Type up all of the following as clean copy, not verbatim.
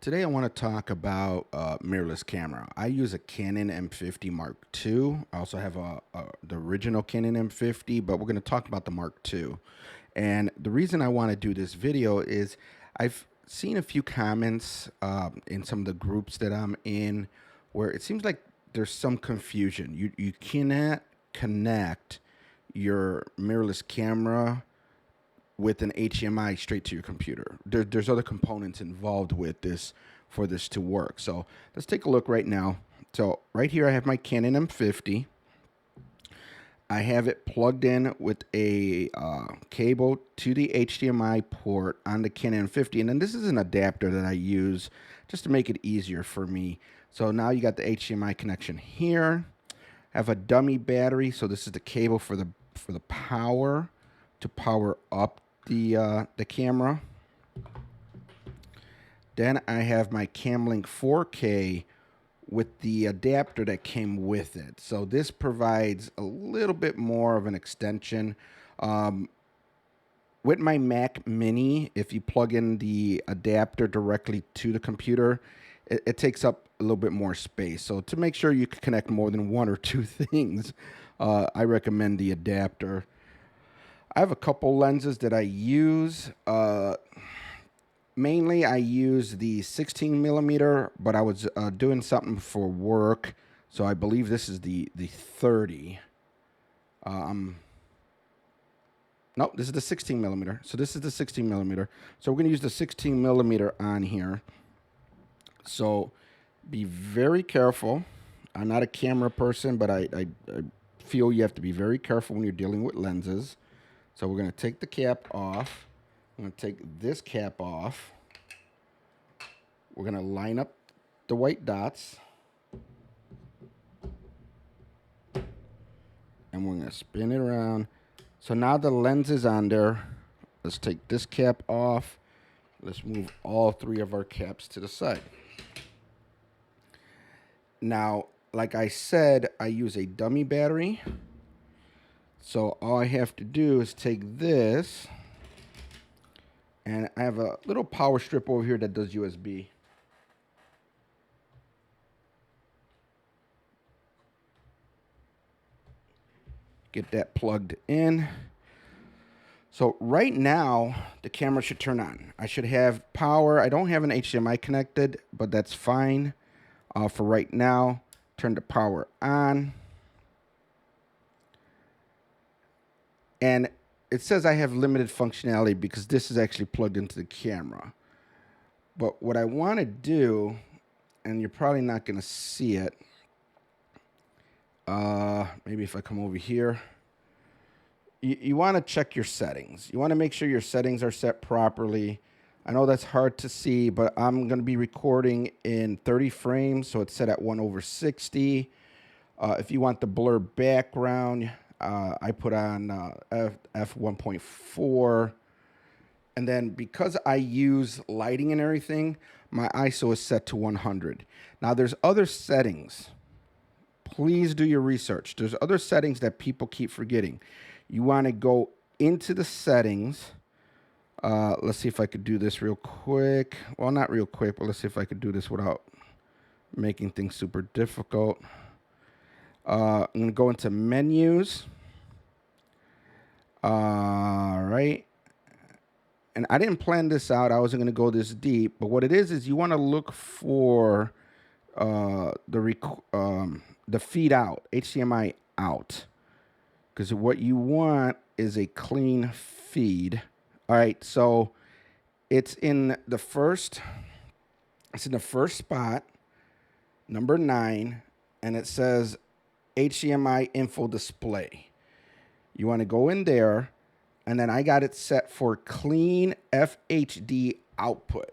Today I want to talk about mirrorless camera. I use a Canon M50 Mark II. I also have the original Canon M50, but we're going to talk about the Mark II. And the reason I want to do this video is I've seen a few comments in some of the groups that I'm in where it seems like there's some confusion. You cannot connect your mirrorless camera with an HDMI straight to your computer. There's other components involved with this for this to work. So let's take a look right now. So right here I have my Canon M50. I have it plugged in with a cable to the HDMI port on the Canon M50. And then this is an adapter that I use just to make it easier for me. So now you got the HDMI connection here. I have a dummy battery. So this is the cable for the power to power up the camera. Then I have my Camlink 4K with the adapter that came with it. So this provides a little bit more of an extension. With my Mac Mini, if you plug in the adapter directly to the computer, it takes up a little bit more space. So to make sure you can connect more than one or two things, I recommend the adapter. I have a couple lenses that I use. Mainly, I use the 16 millimeter, but I was doing something for work, so I believe this is the 30. No, this is the 16 millimeter. So this is the 16 millimeter. So we're going to use the 16 millimeter on here. So be very careful. I'm not a camera person, but I feel you have to be very careful when you're dealing with lenses. So we're going to take the cap off. I'm going to take this cap off. We're going to line up the white dots. And we're going to spin it around. So now the lens is on there. Let's take this cap off. Let's move all three of our caps to the side. Now, like I said, I use a dummy battery. So all I have to do is take this, and I have a little power strip over here that does USB. Get that plugged in. So right now, the camera should turn on. I should have power. I don't have an HDMI connected, but that's fine for right now. Turn the power on. And it says I have limited functionality because this is actually plugged into the camera. But what I want to do, and you're probably not going to see it, maybe if I come over here, you want to check your settings. You want to make sure your settings are set properly. I know that's hard to see, but I'm going to be recording in 30 frames, so it's set at 1/60. If you want the blur background, I put on f1.4. And then because I use lighting and everything, my ISO is set to 100. Now there's other settings. Please do your research. There's other settings that people keep forgetting. You want to go into the settings. Let's see if I could do this real quick. Well, not real quick, but let's see if I could do this without making things super difficult. I'm going to go into menus. All right. And I didn't plan this out. I wasn't going to go this deep. But what it is you want to look for the feed out, HDMI out. Because what you want is a clean feed. All right. So it's in the first spot, number 9, and it says HDMI info display. You want to go in there, and then I got it set for clean FHD output.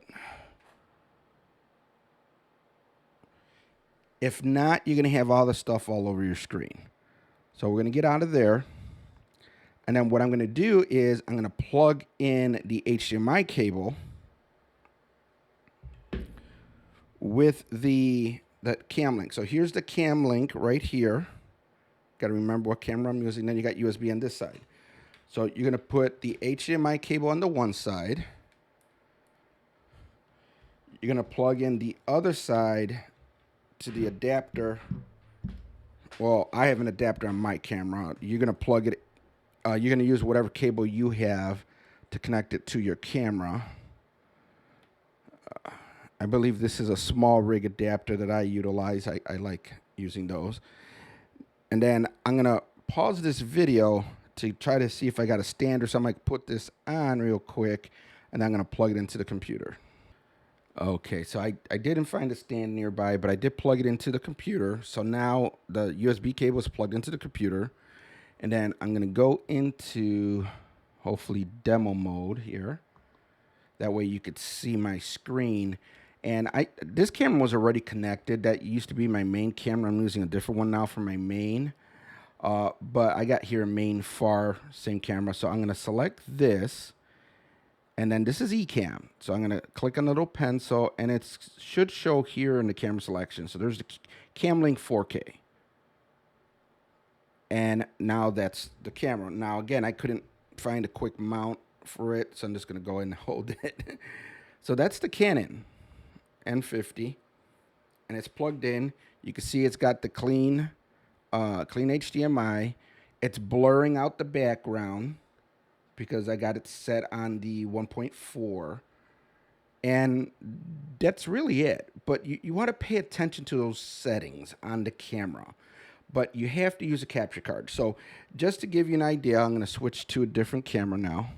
If not, you're going to have all the stuff all over your screen. So we're going to get out of there. And then what I'm going to do is I'm going to plug in the HDMI cable with the Camlink. So here's the Camlink right here. Got to remember what camera I'm using. Then you got USB on this side. So you're going to put the HDMI cable on the one side. you're going to plug in the other side to the adapter. Well, I have an adapter on my camera. You're going to plug it, you're going to use whatever cable you have to connect it to your camera. I believe this is a small rig adapter that I utilize. I like using those. And then I'm going to pause this video to try to see if I got a stand or something. I can put this on real quick, and I'm going to plug it into the computer. Okay, so I didn't find a stand nearby, but I did plug it into the computer. So now the USB cable is plugged into the computer. And then I'm going to go into, hopefully, demo mode here. That way you could see my screen. And this camera was already connected. That used to be my main camera. I'm using a different one now for my main. But I got here main far, same camera. So I'm going to select this. And then this is Ecamm. So I'm going to click on the little pencil, and it should show here in the camera selection. So there's the CamLink 4K. And now that's the camera. Now, again, I couldn't find a quick mount for it, so I'm just going to go ahead and hold it. So that's the Canon M50, and it's plugged in. You can see it's got the clean HDMI. It's blurring out the background because I got it set on the 1.4. And that's really it. But you want to pay attention to those settings on the camera. But you have to use a capture card. So just to give you an idea, I'm going to switch to a different camera now.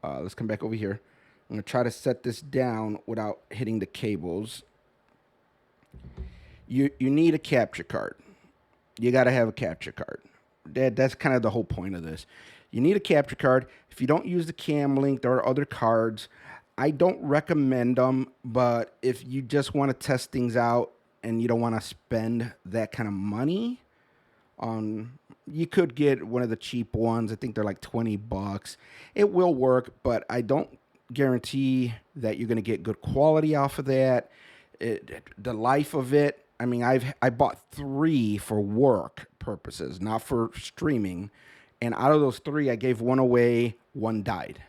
Let's come back over here. I'm going to try to set this down without hitting the cables. You need a capture card. You got to have a capture card. That's kind of the whole point of this. You need a capture card. If you don't use the CamLink, there are other cards. I don't recommend them, but if you just want to test things out and you don't want to spend that kind of money, you could get one of the cheap ones. I think they're like $20. It will work, but I don't guarantee that you're going to get good quality off of that. The life of it, I mean, I bought 3 for work purposes, not for streaming. And out of those 3, I gave one away, one died.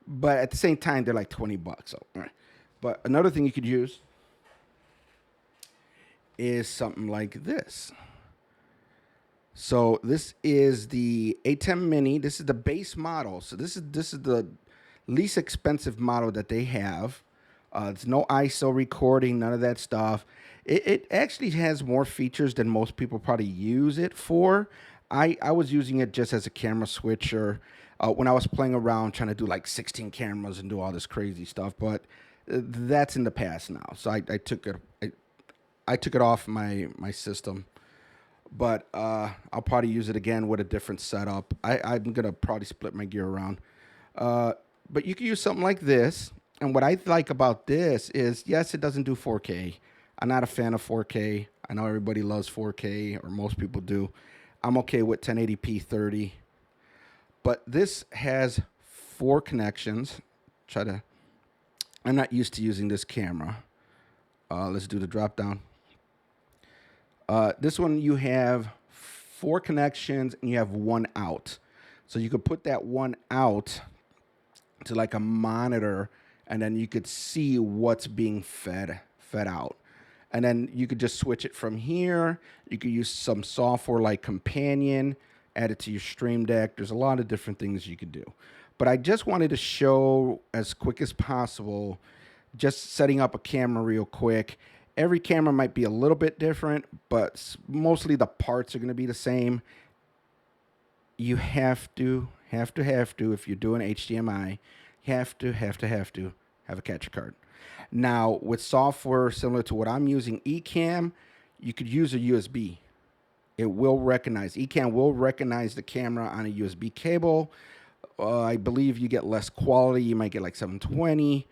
But at the same time, they're like $20. So, all right. But another thing you could use is something like this. So this is the A10 Mini. This is the base model. So this is the least expensive model that they have. It's no ISO recording, none of that stuff. It actually has more features than most people probably use it for. I was using it just as a camera switcher when I was playing around trying to do like 16 cameras and do all this crazy stuff. But that's in the past now. So I took it off my system. But I'll probably use it again with a different setup. I'm going to probably split my gear around. But you can use something like this. And what I like about this is, yes, it doesn't do 4K. I'm not a fan of 4K. I know everybody loves 4K, or most people do. I'm okay with 1080p 30. But this has 4 connections. I'm not used to using this camera. Let's do the drop down. This one, you have 4 connections and you have 1 out. So you could put that 1 out to like a monitor, and then you could see what's being fed out. And then you could just switch it from here. You could use some software like Companion, add it to your Stream Deck. There's a lot of different things you could do. But I just wanted to show as quick as possible, just setting up a camera real quick. Every camera might be a little bit different, but mostly the parts are going to be the same. You have to, if you're doing HDMI, have to have a capture card. Now, with software similar to what I'm using, Ecamm, you could use a USB. It will recognize, Ecamm will recognize the camera on a USB cable. I believe you get less quality. You might get like 720.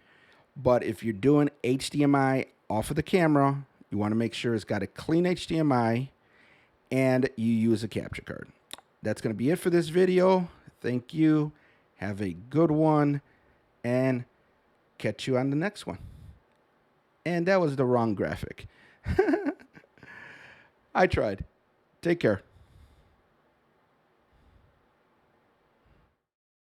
But if you're doing HDMI off of the camera, you want to make sure it's got a clean HDMI and you use a capture card. That's going to be it for this video. Thank you. Have a good one, and catch you on the next one. And that was the wrong graphic. I tried. Take care.